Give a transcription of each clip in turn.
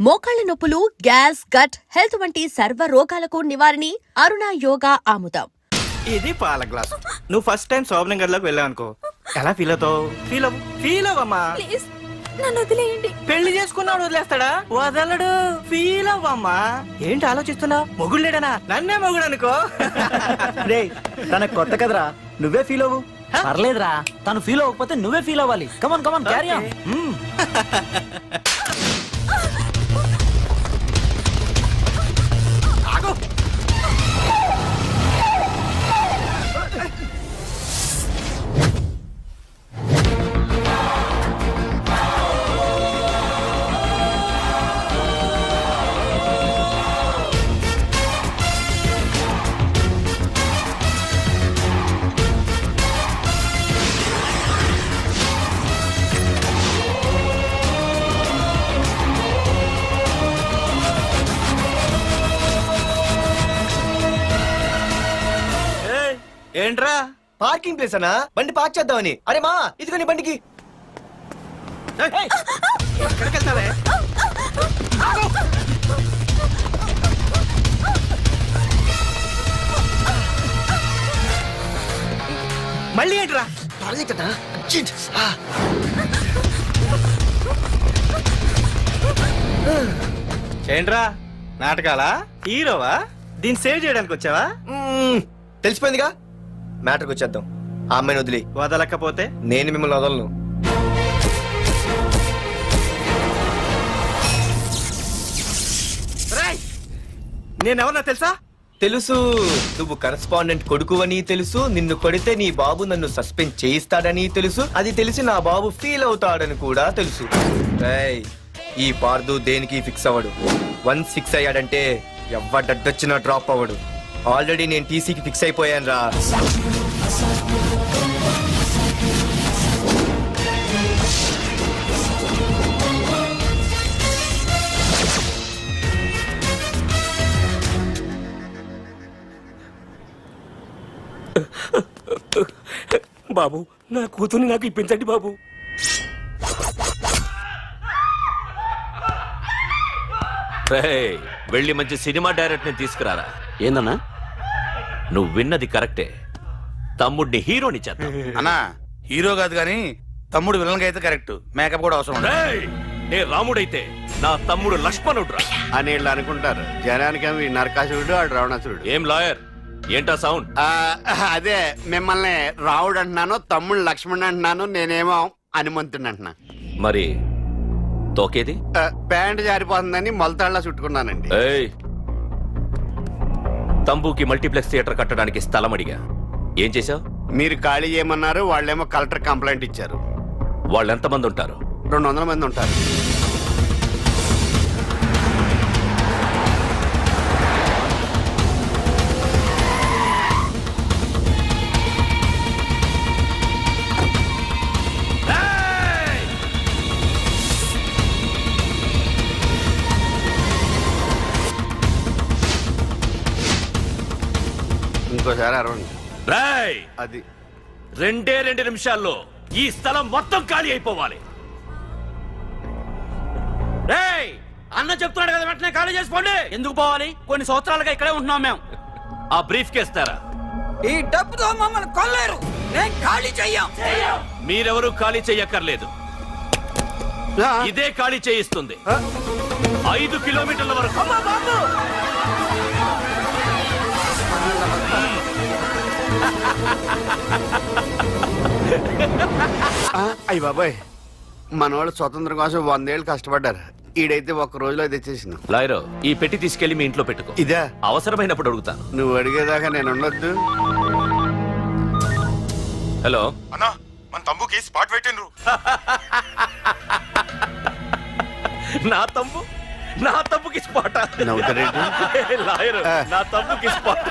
మోకాళ్ల నొప్పులు, gas, gut health వంటి సర్వ రోగాలకు నివారణి అరుణ యోగా ఆముదం. ఇది పాల గ్లాస్. నువ్వు ఫస్ట్ టైం శోభనం గదిలోకి వెళ్ళావు అనుకో, ఎలా ఫీల్ అవుతావు? ఫీల్ అవ్వమ్మా. నన్ను వదిలేయండి. పెళ్లి చేసుకున్నాడు వదిలేస్తాడా? వదలడు. ఫీల్ అవ్వమ్మా. ఏంటి ఆలోచిస్తున్నా? మొగుడు లేడనా? నన్నే మొగుడు అనుకో. తన కొత్త కదరా, నువ్వే ఫీల్ అవ్వు. పర్లేదురా, తను ఫీల్ అవ్వకపోతే నువ్వే ఫీల్ అవ్వాలి. కమాన్ కమాన్ క్యారీ ఆన్. ఏంట్రా? పార్కింగ్ ప్లేస్ అనా? బండి పార్క్ చేద్దామని. అరే మా, ఇదిగో నీ బండికి. ఎక్కడికి వెళ్తావే? మళ్ళీ ఏంట్రా? ఏంట్రా నాటకాలా? హీరోవా? దీన్ని సేవ్ చేయడానికి వచ్చావా? తెలిసిపోయిందిగా, మ్యాటర్కి వచ్చేద్దాం. ఆ అమ్మాయిని వదిలి. వదలకపోతే నేను మిమ్మల్ని వదలను. నేనెవరన్నా తెలుసా? తెలుసు, నువ్వు కరెస్పాండెంట్ కొడుకు అని తెలుసు. నిన్ను కొడితే నీ బాబు నన్ను సస్పెండ్ చేయిస్తాడని తెలుసు. అది తెలిసి నా బాబు ఫీల్ అవుతాడని కూడా తెలుసు. రేయ్, ఈ పార్దు దేనికి ఫిక్స్ అవ్వడు. వన్స్ ఫిక్స్ అయ్యాడంటే ఎవ్వడడ్డొచ్చినా డ్రాప్ అవ్వడు. ఆల్రెడీ నేను టీసీకి ఫిక్స్ అయిపోయాను రా. బాబు, నా కూతుర్ని నాకు ఇప్పించండి బాబు. వెళ్ళి మంచి సినిమా డైరెక్టర్ ని తీసుకురారా. ఏందన్నా? నువ్వు విన్నది కరెక్టే. తమ్ముడిని హీరోని చేద్దాం. అన్నా, హీరో కాదు గాని తమ్ముడు విలన్ అయితే కరెక్ట్. మేకప్ కూడా అవసరం. నే రాముడైతే నా తమ్ముడు లక్ష్మణుడు అని వీళ్ళు అనుకుంటారు. జనానికేమో ఈ నరకాసురుడు, ఆడు రావణాసురుడు. ఏం లాయర్, ఏంటా సౌండ్? అదే, మిమ్మల్ని రావుడు అంటున్నాను, తమ్ముడు లక్ష్మణ్ అంటున్నాను, నేనేమో హనుమంతుడు అంటున్నా. మరి తోకేది? ప్యాంట్ జారిపోతుందని మొలతాళ్ళ చుట్టుకున్నానండి. తంబుకి మల్టీప్లెక్స్ థియేటర్ కట్టడానికి స్థలం అడిగా. ఏం చేశావు? మీరు ఖాళీ చేయమన్నారు, వాళ్ళేమో కలెక్టర్ కంప్లైంట్ ఇచ్చారు. వాళ్ళు ఎంతమంది ఉంటారు? 200 మంది ఉంటారు. ఇంకోసారి అరవండి. అది 2 నిమిషాల్లో ఈ స్థలం మొత్తం ఖాళీ అయిపోవాలి. అన్న చెప్తున్నాడు కదా, వెంటనే ఖాళీ చేసుకోండి. ఎందుకు పోవాలి? కొన్ని సంవత్సరాలుగా ఇక్కడే ఉంటున్నాం మేము. ఆ బ్రీఫ్ కేస్తారా? ఈ డబ్బుతో మమ్మల్ని కొల్లేరు. నేను ఖాళీ చెయ్యం. మీరెవరూ ఖాళీ చెయ్యక్కర్లేదు. ఇదే ఖాళీ చేయిస్తుంది. 5 కిలోమీటర్ల వరకు. అయ్య బాబాయ్, మనవాళ్ళు స్వతంత్రం కోసం 100 ఏళ్ళు కష్టపడ్డారు. ఈడైతే 1 రోజులో తెచ్చేసిన. లాయరో, ఈ పెట్టి తీసుకెళ్లి మీ ఇంట్లో పెట్టుకో. ఇదే అవసరమైనప్పుడు అడుగుతాను. నువ్వు అడిగేదాకా నేను ఉండొద్దు. హలో అన్నా, మన తమ్ముకి స్పాట్ పెట్టిండ్రు. నా తమ్ముకి స్పాట్. నవ్వుతారేంటి? లాయరు, నా తమ్ముకి స్పాట్.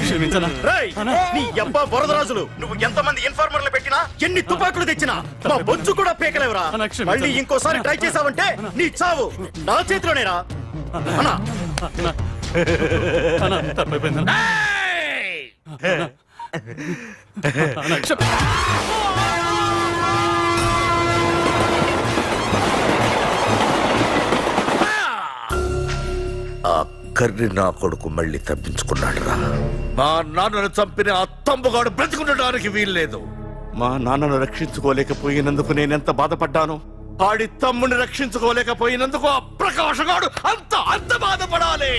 క్షమించనా రేయ్, నీ అబ్బా బొరదరాజులు నువ్వు ఎంతమంది ఇన్ఫార్మర్లు పెట్టినా ఎన్ని తుపాకులు తెచ్చినా మా బొచ్చు కూడా పీకలేవురా. అన్న, క్షమించండి. మళ్ళీ ఇంకోసారి ట్రై చేసావంటే నీ చావు నా చేతిలోనేరా. అన్నా. తప్పైపోయిందన్నా ఏయ్! ఆ కర్రి నా కొడుకు మళ్ళీ తప్పించుకున్నాడు రా. మా నాన్నను చంపిన ఆ తంబుగాడు బ్రతికుండడానికి వీల్లేదు. మా నాన్నను రక్షించుకోలేకపోయినందుకు నేనెంత బాధపడ్డాను, ఆడి తమ్ముని రక్షించుకోలేకపోయినందుకు ఆ ప్రకాశగాడు అంత బాధపడాలి.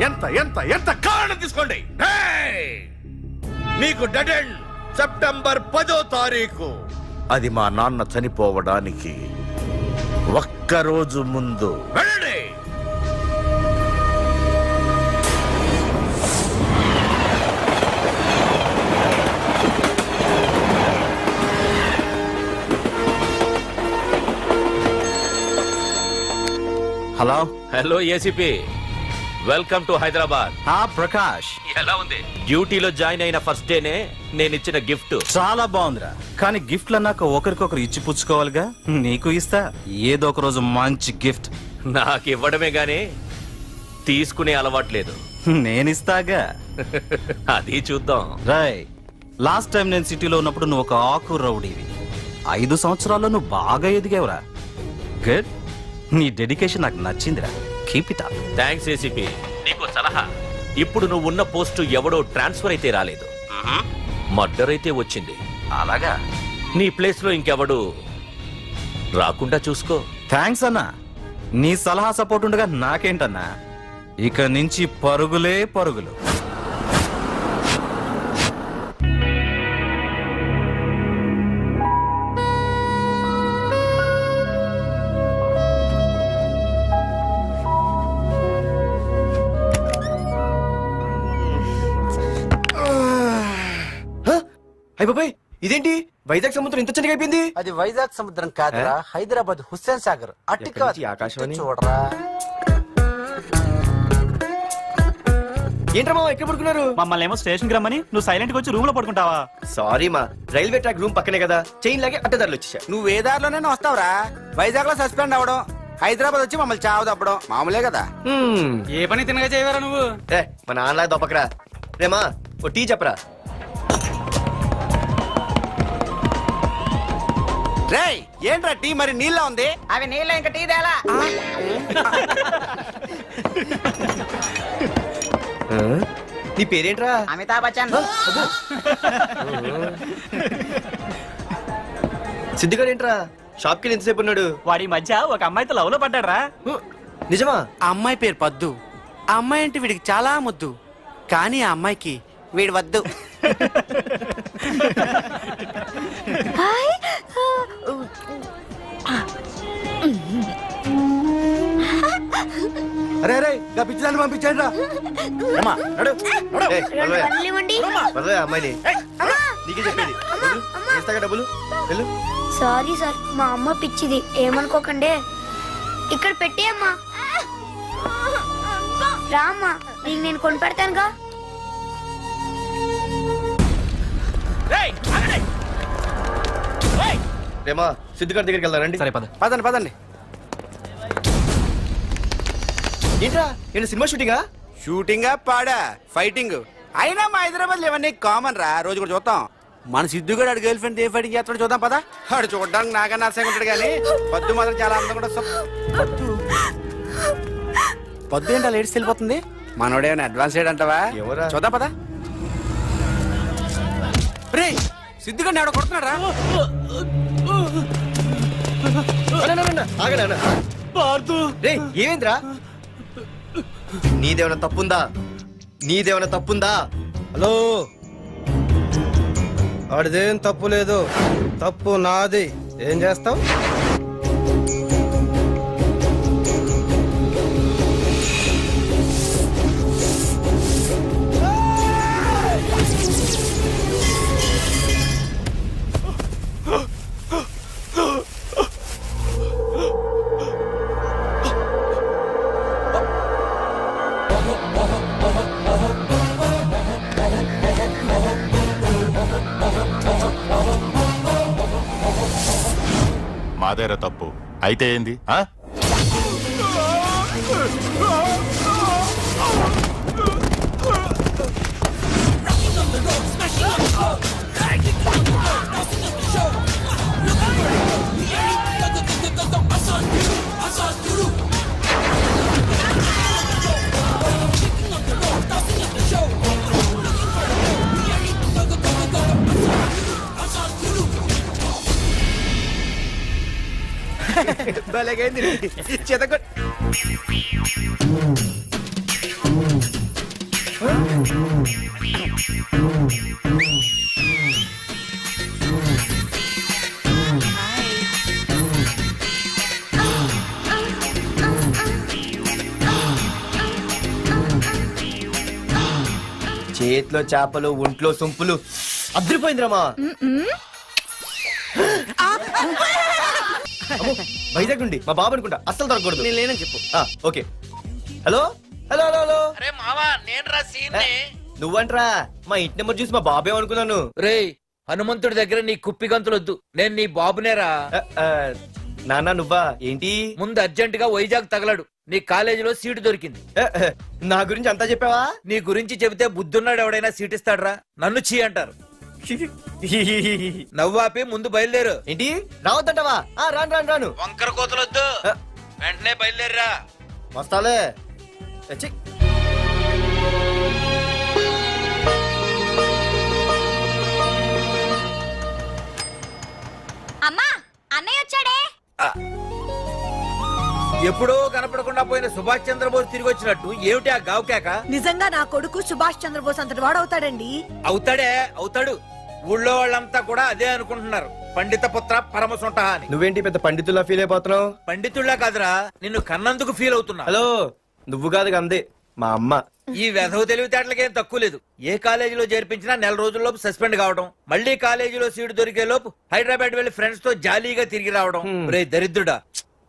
ఎంత ఎంత ఎంత కారణం తీసుకోండి. ఏయ్! మీకు డెడ్ ఎండ్ సెప్టెంబర్ 10వ తారీఖు. అది మా నాన్న చనిపోవడానికి ఒక్కరోజు ముందు. వెళ్ళండి. Hello. Hello ACP, welcome to Hyderabad. Prakash, ఎలా ఉంది? డ్యూటీలో జాయిన్ అయిన ఫస్ట్ డేనే నేను ఇచ్చిన గిఫ్ట్. చాలా బాగుందిరా, కానీ గిఫ్ట్లు అన్నాక ఒకరికొకరు ఇచ్చి పుచ్చుకోవాలిగా. నీకు ఇస్తా ఏదో ఒక రోజు మంచి గిఫ్ట్. నాకు ఇవ్వడమే గానీ తీసుకునే అలవాట్లేదు. నేనిస్తాగా. అది చూద్దాం. రాయ్, లాస్ట్ టైం నేను సిటీలో ఉన్నప్పుడు నువ్వు ఒక ఆకు రౌడీవి. 5 సంవత్సరాల్లో నువ్వు బాగా ఎదిగావురా. గుడ్. నీ డెడికేషన్ నాకు నచ్చిందిరా. Keep it up. Thanks ACP. నీకు సలహా, ఇప్పుడు నువ్వు ఉన్న పోస్టు ఎవడో ట్రాన్స్ఫర్ అయితే రాలేదు, మర్డర్ అయితే వచ్చింది. అలాగా? నీ ప్లేస్ లో ఇంకెవడు రాకుండా చూసుకో. థ్యాంక్స్ అన్నా. నీ సలహా సపోర్ట్ ఉండగా నాకేంటన్నా, ఇక నుంచి పరుగులే పరుగులు. అయ్య బాబాయ్, ఇదేంటి వైజాగ్ సముద్రం ఇంత చిన్నగా అయిపోయింది? అది వైజాగ్ సముద్రం కాదురా, హైదరాబాద్ హుస్సేన్ సాగర్. అట్టి ఎక్కడి నుంచి ఆకాశవాణి? చూడరా. ఏంట్రా మామ ఎక్కడ పడుకున్నారు? మమ్మల్ని ఏమో స్టేషన్ కి రమ్మని నువ్వు సైలెంట్ గా వచ్చి రూమ్ లో పడుకుంటావా? సారీ మా, రైల్వే ట్రాక్ రూమ్ పక్కనే కదా, చైన్ లాగే అడ్డదారులు వచ్చేసా. నువ్వు ఏ దారిలోనే వస్తావురా. వైజాగ్ లో సస్పెండ్ అవ్వడం, హైదరాబాద్ వచ్చి మమ్మల్ని చావు తప్పడం మామూలే కదా. ఏ పని తినగా చేయవరా నువ్వు? మా నాన్నలా దొప్పకరా. రేమా ఓ టీ చెప్పరా. రేయ్, ఏంట్రా టీ మరి నీళ్ళ ఉంది? అవి నీళ్ళ ఇంకా టీ తేలా. నీ పేరేంట్రా? అమితాబ్ బచ్చన్. సిద్ధిగాడు ఏంట్రా షాప్ కి ఎంతసేపు ఉన్నాడు? వాడి మధ్య ఒక అమ్మాయితో లవ్ లో పడ్డారా? నిజమా? ఆ అమ్మాయి పేరు పద్దు. ఆ అమ్మాయి అంటే వీడికి చాలా ముద్దు, కానీ ఆ అమ్మాయికి వీడు వద్దు. హాయ్. అరే అరే, పిచ్చిదాన్ని పంపించండి రా. అమ్మాయిని నీకే చెప్పేది. ఇస్తాగా డబ్బులు, వెళ్ళు. సారీ సార్, మా అమ్మ పిచ్చిది, ఏమనుకోకండి. ఇక్కడ పెట్టేయమ్మా. రామ్మా, నీకు నేను కొని పెడతానుగా. రేమా సిద్ధిగాడి దగ్గరికి వెళ్దానండి. సరే పద. పదండి పదండి. ఏంట్రా ఏంటి సినిమా షూటింగా? షూటింగ్ పాడా ఫైటింగ్ అయినా మా హైదరాబాద్ ఇవన్నీ కామన్ రా. రోజు కూడా చూద్దాం. మన సిద్ధు కూడా ఆడు గర్ల్ ఫ్రెండ్ ఏ ఫైటింగ్ చేస్తాడు చూద్దాం పదా. ఆడు చూడడానికి నాకన్నా అసహ్యంగా ఉంటాడు కానీ పద్దు మాత్రం చాలా అందంగా కూడా. పద్దు ఏంటో లేడీస్ వెళ్ళిపోతుంది. మనోడేమైనా అడ్వాన్స్ అంటావా? ఎవరా? చూద్దాం పదా. రే, సిద్ధుగా ఆడ కొడుతున్నాడు రా. ఆగనా రే ఏమైందిరా? నీదేమైనా తప్పుందా? నీదేమైనా తప్పుందా? హలో, ఆడిదేం తప్పు లేదు, తప్పు నాది. ఏం చేస్తావు? మాదేరా తప్పు అయితే ఏంది? భలేగైంది చెతకొ చేతిలో చేపలు, ఒంట్లో సొంపులు. అద్దరిపోయిందిరామా. వైజాగ్ నుండి మా బాబు అనుకుంటా, అస్సలు దొరకకూడదు. నేను లేనని చెప్పు. Okay. Hello hello hello hello. అరే మావా, నేను రా సీన్. నువ్వంట్రా? మా ఇంటి నెంబర్ చూసి మా బాబే అనుకున్నాను. రేయ్, హనుమంతుడి దగ్గర నీ కుప్పి గంతులొద్దు, నేను నీ బాబునేరా. నాన్న నువ్వా? ఏంటి? ముందు అర్జెంట్ గా వైజాగ్ తగలడు, నీ కాలేజీలో సీటు దొరికింది. నా గురించి అంతా చెప్పావా? నీ గురించి చెబితే బుద్ధున్నాడు ఎవడైనా సీట్ ఇస్తాడ్రా? నన్ను చీ అంటారు. నవ్వాపి ముందు బయలుదేరు. ఏంటి రావద్దంటావా? రాను రాను రాను. వంకర కోతలొద్దు, వెంటనే బయలుదేరరా. వస్తాలే. ఛీ. అమ్మా, అన్నయ్య వచ్చాడే. ఎప్పుడో కనపడకుండా పోయిన సుభాష్ చంద్రబోస్ తిరిగి వచ్చినట్టు ఏమిటి ఆ గావుకేక? నిజంగా నా కొడుకు సుభాష్ చంద్రబోస్ అంతటి వాడవుతాడండి. అవుతాడే, అవుతాడు. ఊళ్ళో వాళ్ళంతా కూడా అదే అనుకుంటున్నారు, పండిత పుత్ర పరమ సొంట అని. నువ్వేంటి పెద్ద పండితుల్లా ఫీల్ అయిపోతున్నావు? పండితుళ్ళ కాదురా, నిన్ను కన్నందుకు ఫీల్ అవుతున్నా. హలో, నువ్వు కాదు అందే మా అమ్మ. ఈ వెధవ తెలివితేటలకేం తక్కువ లేదు. ఏ కాలేజీలో చేర్పించినా నెల రోజుల్లోపు సస్పెండ్ కావడం, మళ్ళీ కాలేజీలో సీటు దొరికే లోపు హైదరాబాద్ వెళ్లి ఫ్రెండ్స్ తో జాలీగా తిరిగి రావడం. రే దరిద్రుడా,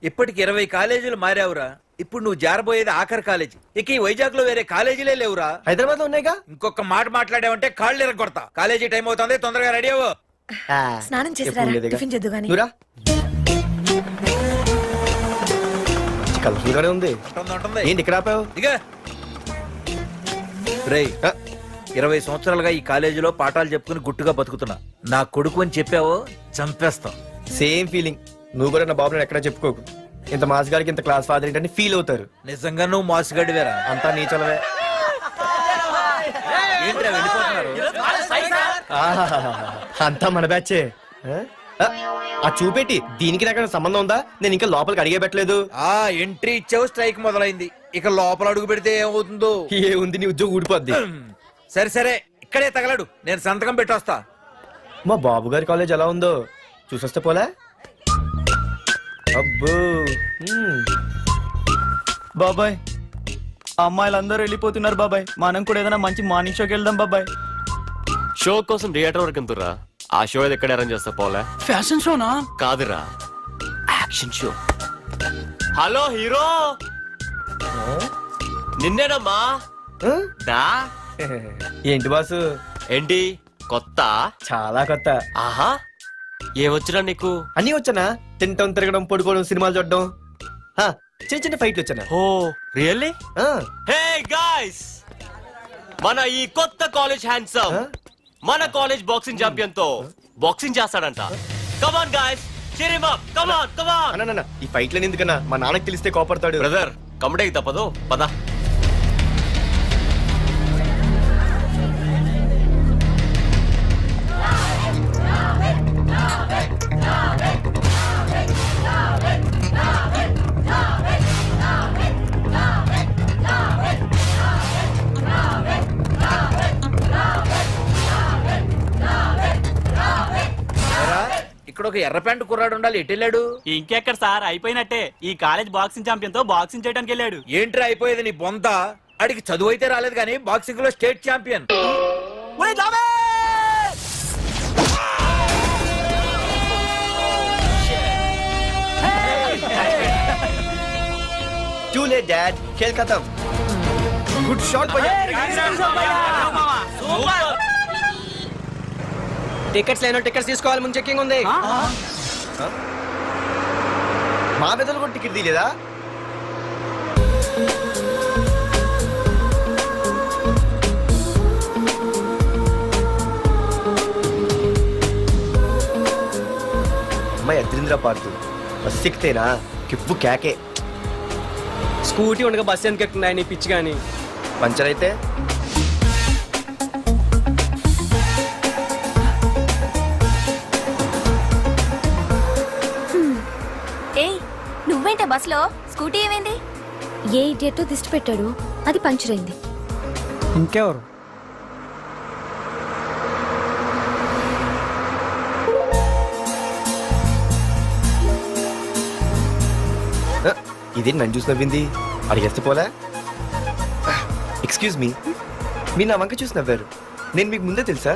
ఇప్పటికి 20 కాలేజీలు మారావురా. ఇప్పుడు నువ్వు జారబోయేది ఆఖరి కాలేజీ. ఇక ఈ వైజాగ్ లో వేరే కాలేజీలే లేవురా. హైదరాబాద్ లో ఉన్నాయిగా. ఇంకొక మాట మాట్లాడావంటే కాళ్ళు ఎరగొడతా. కాలేజీ టైం అవుతుంది, తొందరగా రెడీ అవ్వు. స్నానం చేసి టిఫిన్ చేద్దు గాని. కలర్ఫుల్ గానే ఉంది. ఉంటుంది. ఏంటి ఇక్కడ ఆపావు? ఇక రేయ్, 20 సంవత్సరాలుగా ఈ కాలేజీలో పాఠాలు చెప్పుకుని గుట్టుగా బతుకుతున్నా. నా కొడుకు అని చెప్పావో చంపేస్తాం. Same feeling. నువ్వు కూడా నా బాబు నేను ఎక్కడా చెప్పుకోకు. ఇంత మాస్ గారికి ఇంత క్లాస్ ఫాదర్ ఏంటని ఫీల్ అవుతారు. నిజంగా నువ్వు మాసుగడివేరా. అంతా నీ చలవే. ఏంట్రా వెళ్ళిపోతున్నారు? అంతా మన బ్యాచే. ఆ చూపెట్టి దీనికి నాకు సంబంధం ఉందా? నేను ఇంకా లోపలికి అడిగే పెట్టలేదు. ఆ ఎంట్రీ ఇచ్చావు, స్ట్రైక్ మొదలైంది. ఇక లోపల అడుగు పెడితే ఏమవుతుందో. ఏ ఉంది, నీ ఉద్యోగం ఊడిపోద్ది. సరే సరే, ఇక్కడే తగలడు, నేను సంతకం పెట్టొస్తా. మా బాబు గారి కాలేజ్ ఎలా ఉందో చూసొస్తే పోలే. అబ్బో. బాబాయ్, అమ్మాయిలందరూ వెళ్ళిపోతున్నారు బాబాయ్. మనం కూడా ఏదైనా మంచి మార్నింగ్ షోకి వెళ్దాం బాబాయ్. షో కోసం థియేటర్ వరకు ఎంతురా? ఆ షో ఏది ఎక్కడ అరేంజ్ చేస్తా పోలే? ఫ్యాషన్ షోనా? కాదురా, యాక్షన్ షో. హలో హీరో, నిన్నేనమ్మా. దా. ఏంటి బాసు? ఏంటి కొత్త? చాలా కొత్త. ఆహా, ఏమొచ్చినా నీకు? అన్నీ వచ్చానా? తింటం, తిరగడం, పడుకోవడం, సినిమాలు చూడడం, చిన్న చిన్న ఫైట్లు వచ్చానా? ఓ రియల్లీ? హే గాయ్స్, మన ఈ కొత్త కాలేజ్ హ్యాండ్సమ్ మన కాలేజ్ బాక్సింగ్ ఛాంపియన్ తో బాక్సింగ్ చేస్తాడంట. Come on guys, cheer him up. Come on, come on. అన్న ఈ ఫైట్లని ఎందుకన్నా? మా నాన్నకి తెలిస్తే కోపడతాడు. బ్రదర్, కమడేకి తప్పదు, పద. ఒక ఎర్ర ప్యాంటు కుర్రాడు ఉండాలి, ఎటు వెళ్ళాడు? ఇంకెక్కడ సార్, అయిపోయినట్టే. ఈ కాలేజ్ బాక్సింగ్ ఛాంపియన్ తో బాక్సింగ్ చేయడానికి వెళ్ళాడు. ఏంట్రా అయిపోయేది నీ బొంత? అడిగి చదువు అయితే రాలేదు కానీ బాక్సింగ్ లో state champion. Too late, Dad. खेल खत्म. Good shot, भैया. టికెట్స్ లేనో టికెట్స్ తీసుకోవాలి, ముందు చెక్కింగ్ ఉంది. మా పెద్దలు కూడా టికెట్ తీయలేదా? అమ్మాయి అద్రింద్ర పార్తు బస్ ఎక్కితేనా కిప్పు కేకే. స్కూటీ ఉండగా బస్సు ఎందుకు ఎక్కుతున్నాయి నీ పిచ్చి కానీ. పంచర్ అయితే ఏయ్ నువ్వేంటే బస్సులో? స్కూటీ ఏమైంది? ఏ ఇడియట్ దిష్టి పెట్టాడు, అది పంచర్ అయింది. ఇంకెవరు? ఇదే నన్ను చూసి నవ్వింది. అడిగేస్తే పోలే. ఎక్స్క్యూజ్ మీ, మీరు నా వంక చూసి నవ్వారు. నేను మీకు ముందే తెలుసా?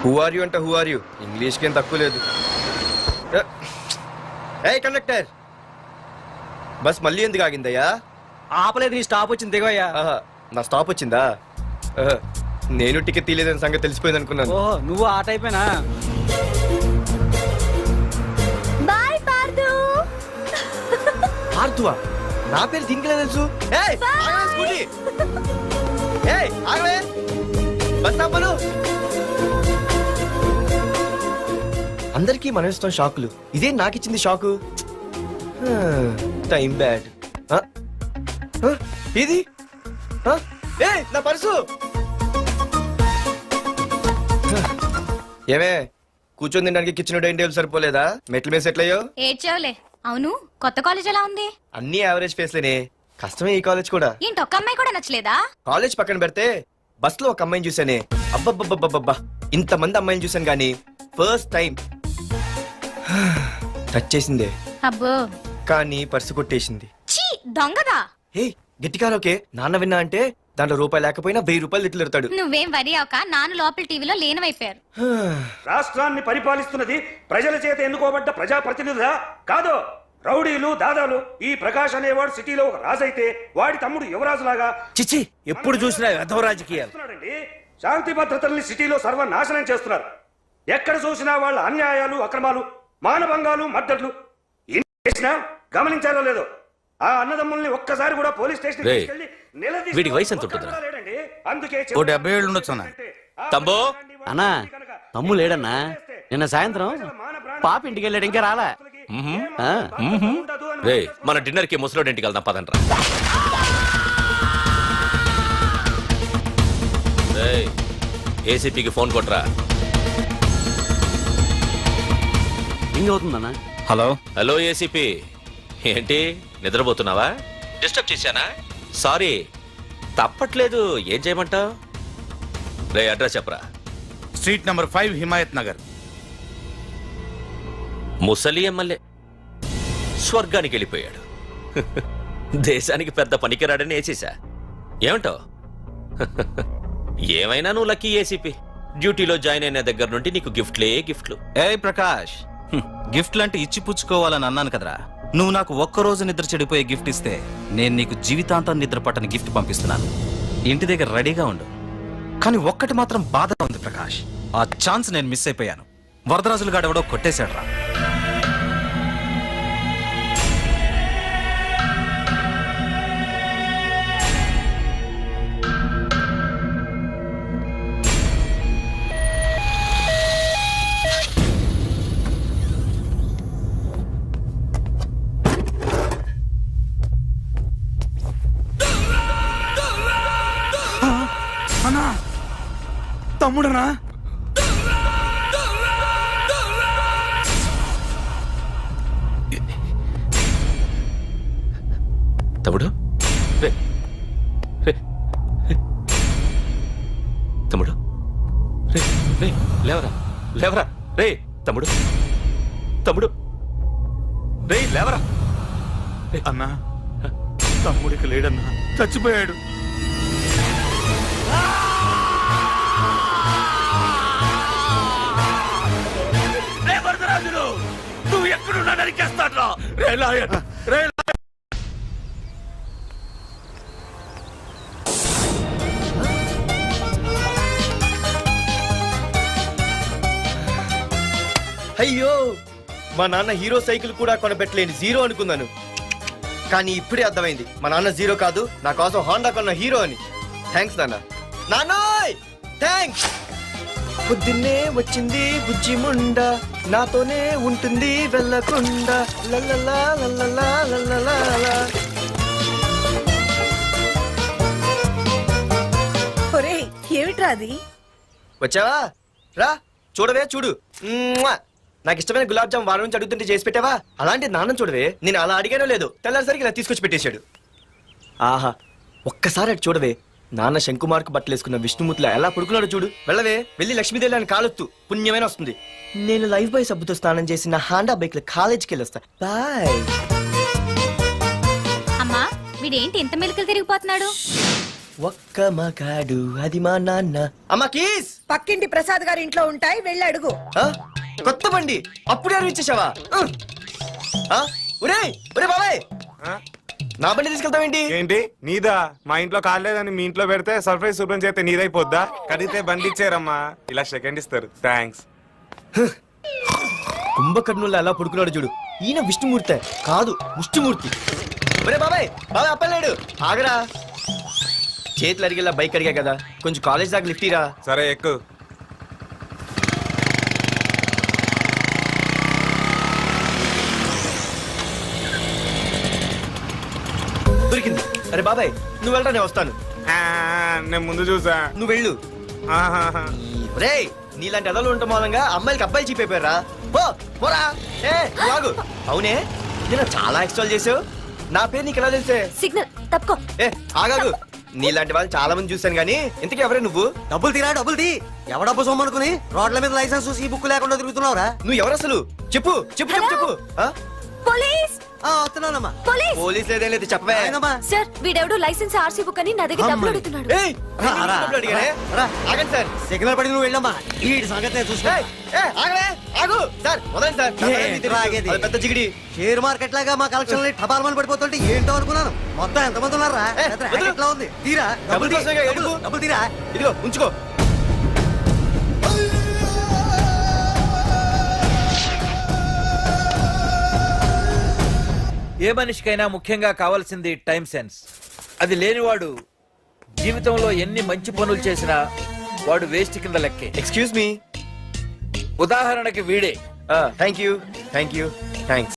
హూ ఆర్ యూ అంట హూ ఆర్ యూ, ఇంగ్లీష్కి ఏం తక్కువ లేదు. ఏ కండక్టర్, బస్ మళ్ళీ ఎందుకు ఆగిందయ్యా? ఆపలేదు, నీ స్టాప్ వచ్చింది దిగోయ్యా. ఆహా, నా స్టాప్ వచ్చిందా? ఆహా, నేను టికెట్ తీయలేదని సంగతి తెలిసిపోయింది అనుకున్నాను. ఓహో, నువ్వు ఆ టైపేనా? బాయ్ పార్దు. ఆర్తువా? నా పేరు దీనికిలే తెలుసు. ఏయ్, ఆగవే స్కూటీ. ఏయ్, ఆగవే. బస్ ఆపలు. అందరికీ మనం ఇస్తాం షాకులు, ఇదే నాకు ఇచ్చింది షాకు. Time bad. ఇది ఏయ్, నా పర్సు. ఏమే, కూర్చొని తినడానికి కిచెన్ డైనింగ్ టేబుల్ సరిపోలేదా? మెట్ల మీద సెట్ అయ్యో. ఏడ్చావులే. అవును, కొత్త కాలేజ్ ఎలా ఉంది? అన్ని యావరేజ్ ఫేస్లేనే. కష్టమే ఈ కాలేజ్ కూడా. ఏంటి, ఒక్క అమ్మాయి కూడా నచ్చలేదా? కాలేజ్ పక్కన పెడితే బస్ లో ఒక అమ్మాయిని చూసానే, అబ్బబ్బబ్బబ్బబ్బా, ఇంతమంది అమ్మాయిని చూసాను గానీ ఫస్ట్ టైం టచ్ చేసిందే. అబ్బో, కానీ పర్సు కొట్టేసింది. చీ దొంగదా. హే, గట్టిగా ఓకే. నాన్న విన్నా అంటే దాంట్లో రూపాయి లేకపోయినా 1000 రూపాయలు తిట్లు. నువ్వేం వరి అవక, నాన్న లోపల టీవీలో లేనవైపోయారు. రాష్ట్రాన్ని పరిపాలిస్తున్నది ప్రజల చేత ఎన్నుకోబడ్డ ప్రజాప్రతినిధులా కాదు, రౌడీలు దాదాలు. ఈ ప్రకాష్ అనేవాడు సిటీలో ఒక రాజైతే వాడి తమ్ముడు యువరాజులాగా చిచ్చి, ఎప్పుడు చూసినా వెధవ రాజకీయాలు. చేస్తున్నాడండి. శాంతి భద్రతల్ని సిటీలో సర్వనాశనం చేస్తున్నారు. ఎక్కడ చూసినా వాళ్ళ అన్యాయాలు, అక్రమాలు, మానభంగాలు, మద్దతులు. ఇన్ని చేసినా గమనించారో లేదో, ఆ అన్నదమ్ముల్ని ఒక్కసారి కూడా పోలీస్ స్టేషన్ రేయ్, వీడికి వయసు ఎంత ఉంటుందిరా? అందుకే ఓ 70 ఏళ్ళు ఉండొచ్చు అన్న. తమ్ముడు? అన్నా, తమ్ముడు లేడన్నా. నిన్న సాయంత్రం పాప ఇంటికి వెళ్ళాడు, ఇంకా రాలా. రే, మన డిన్నర్ కి ముసలోడి ఇంటికి వెళ్దాం పదండ్రా. రేయ్, ఏసీపీకి ఫోన్ కొట్రా. ఇంకవుతుందన్నా. హలో హలో ఏసీపీ, ఏంటి నిద్రపోతున్నావా? డిస్టర్బ్ చేశానా? సారీ, తప్పట్లేదు. ఏం చేయమంటావు? రే, అడ్రస్ చెప్పరా. Street number 5 Himayat Nagar. ముసలి ఎమ్మెల్యే స్వర్గానికి వెళ్ళిపోయాడు. దేశానికి పెద్ద పనికిరాడని వేసేసా. ఏమంటావు? ఏమైనా నువ్వు లక్కీ ఏసీపీ. డ్యూటీలో జాయిన్ అయిన దగ్గర నుండి నీకు గిఫ్ట్లే గిఫ్ట్లు. ఏ ప్రకాష్, గిఫ్ట్ లాంటి ఇచ్చి పుచ్చుకోవాలని అన్నాను కదరా. నువ్వు నాకు ఒక్కరోజు నిద్ర చెడిపోయే గిఫ్ట్ ఇస్తే నేను నీకు జీవితాంతం నిద్ర పట్టని గిఫ్ట్ పంపిస్తున్నాను. ఇంటి దగ్గర రెడీగా ఉండు. కానీ ఒక్కటి మాత్రం బాధగా ఉంది ప్రకాష్, ఆ ఛాన్స్ నేను మిస్ అయిపోయాను. వరదరాజులు గాడెవడో కొట్టేశాడు రా. తమ్ముడనా? తమ్ముడు, రే, రే, రే. తమ్ముడు, రే, రే, లేవరా. లేవరా రే తమ్ముడు తమ్ముడు రే లేవరా అన్నా తమ్ముడికి లేడన్నా, చచ్చిపోయాడు. రే వరదరాజులు నువ్వు ఎక్కడున్నా నరికేస్తాడ్రా రే లాయర్ రే అయ్యో మా నాన్న హీరో సైకిల్ కూడా కొనబెట్టలేని జీరో అనుకున్నాను. కానీ ఇప్పుడే అర్థమైంది మా నాన్న జీరో కాదు, నా కోసం హోండా కొన్న హీరో అని. థ్యాంక్స్ నాన్న. నాన్నోయ్ థ్యాంక్స్. పొద్దున్నే వచ్చింది బుజ్జి ముండ, నాతోనే ఉంటుంది వెళ్ళకుండా. లల్లలా లల్లలా లల్లలా. ఏమిట్రా అది? వచ్చావా? రా చూడవే చూడు. మ్మ్వా! నాకు ఇష్టమైన గులాబ్ జామ్ వారం నుంచి అడుగుతుంటే చేసి పెట్టావా? అలాంటి నాన్న చూడవే, నేను అలా అడిగానో లేదో తెల్లారిసరికి ఇలా తీసుకొచ్చి పెట్టేశాడు. ఆహా ఒక్కసారి అటు చూడవే, నాన్న శంకుమార్కు బట్టలేసుకున్న విష్ణుమూర్తిలా ఎలా పడుకున్నాడో చూడు. వెళ్ళవే, వెళ్ళి లక్ష్మీదేవి అని కాలొత్తు, పుణ్యమైన వస్తుంది. నేను లైఫ్ బాయ్ సబ్బుతో స్నానం చేసి నా హాండా బైక్ లో కాలేజీకి వెళ్ళొస్తా. బాయ్. అమ్మా వీడేంటి ఇంత మెలికలు తిరిగిపోతున్నాడు? ఒక్క మగాడు అది మా నాన్న. అమ్మా కీస్ పక్కింటి ప్రసాద్ గారి ఇంట్లో ఉంటాయి, వెళ్ళి అడుగు. ఆ? కొత్త బండి అప్పుడే అనిపించేసావా? ఒరే ఒరే బాబాయ్, నా బండి తీసుకెళ్తావేంటి? ఏంటి నీదా? మా ఇంట్లో కాలేదని మీ ఇంట్లో పెడితే సర్ప్రైజ్ శుభ్రం చేస్తే నీదైపోద్దా? కడిగితే బండి ఇచ్చారమ్మా, ఇలా సెకండ్ ఇస్తారు. థ్యాంక్స్. కుంభకర్ణుల్లో ఎలా పడుకున్నాడు చూడు. ఈయన విష్ణుమూర్తి కాదు ముష్టిమూర్తి. ఒరే బాబాయ్ బాబాయ్ అప్పలేడు, ఆగరా. చేతులు అడిగేలా బైక్ అడిగా కదా, కొంచెం కాలేజ్ దాకా లిఫ్ట్ ఇరా. సరే ఎక్కు. దొరికింది. అరే బాబాయ్ నువ్వు వెళ్ళరా, నేను వస్తాను. నేను ముందు చూసా. నువ్వు వెళ్ళు. రే నీలాంటి ఎదలు ఉండటం మూలంగా అమ్మాయిలకి అబ్బాయిలు చీపైపోయారా? పోరా. ఏ నువ్వు ఆగు. అవునే నేను చాలా ఎక్స్ట్రాల్ చేసావు, నా పేరు నీకు ఎలా తెలిసే? సిగ్నల్ తప్పుకో. ఏ ఆగాగు. నీలాంటి వాళ్ళు చాలా మంది చూశాను గానీ ఇంతకీ ఎవరే నువ్వు? డబ్బులు తీరా, డబ్బులు తీ. ఎవడబ్బు సొమ్మనుకుని రోడ్ల మీద లైసెన్స్ చూసి బుక్ లేకుండా తిరుగుతున్నావురా? నువ్వు ఎవరు అసలు? చెప్పు చెప్పు చెప్పు చెప్పు. ఆ? పోలీస్ వస్తున్నానమ్మా. పోలీస్ పోలీస్ లేదేం లేదు చెప్పవే. సార్ వీడెవడు లైసెన్స్ ఆర్సీ బుక్ అని నా దగ్గర డబ్బులు అడుగుతున్నాడు. ఏయ్, నేను డబ్బులు అడిగానే? ఆగండి సార్. సిగ్నల్ పడి నువ్వు వెళ్ళమ్మా, ఈ సంగతి నేను చూసుకో. ఏయ్, ఏయ్, ఆగలే, ఆగు. సార్ వదలండి సార్. నా పని మీకు తెలుసు. ఆగేది. అది పెద్ద జిగిడి. షేర్ మార్కెట్ లాగా మా కలెక్షన్ టపాల్మని పడిపోతుంటే ఏంటో అనుకున్నాను. మొత్తం ఎంతమంది ఉన్నారా? వదిలు. ఎట్లా ఉంది? తీరా డబ్బులు తీ. కోసమేగా ఎడుగు. డబ్బులు తీరా. ఇదిగో ఉంచుకో. ఏ మనిషికైనా ముఖ్యంగా కావాల్సింది టైం సెన్స్. అది లేనివాడు జీవితంలో ఎన్ని మంచి పనులు చేసినా వాడు వేస్ట్ కింద లెక్కే. Excuse me. ఉదాహరణకి వీడే. Thank you thank you thanks.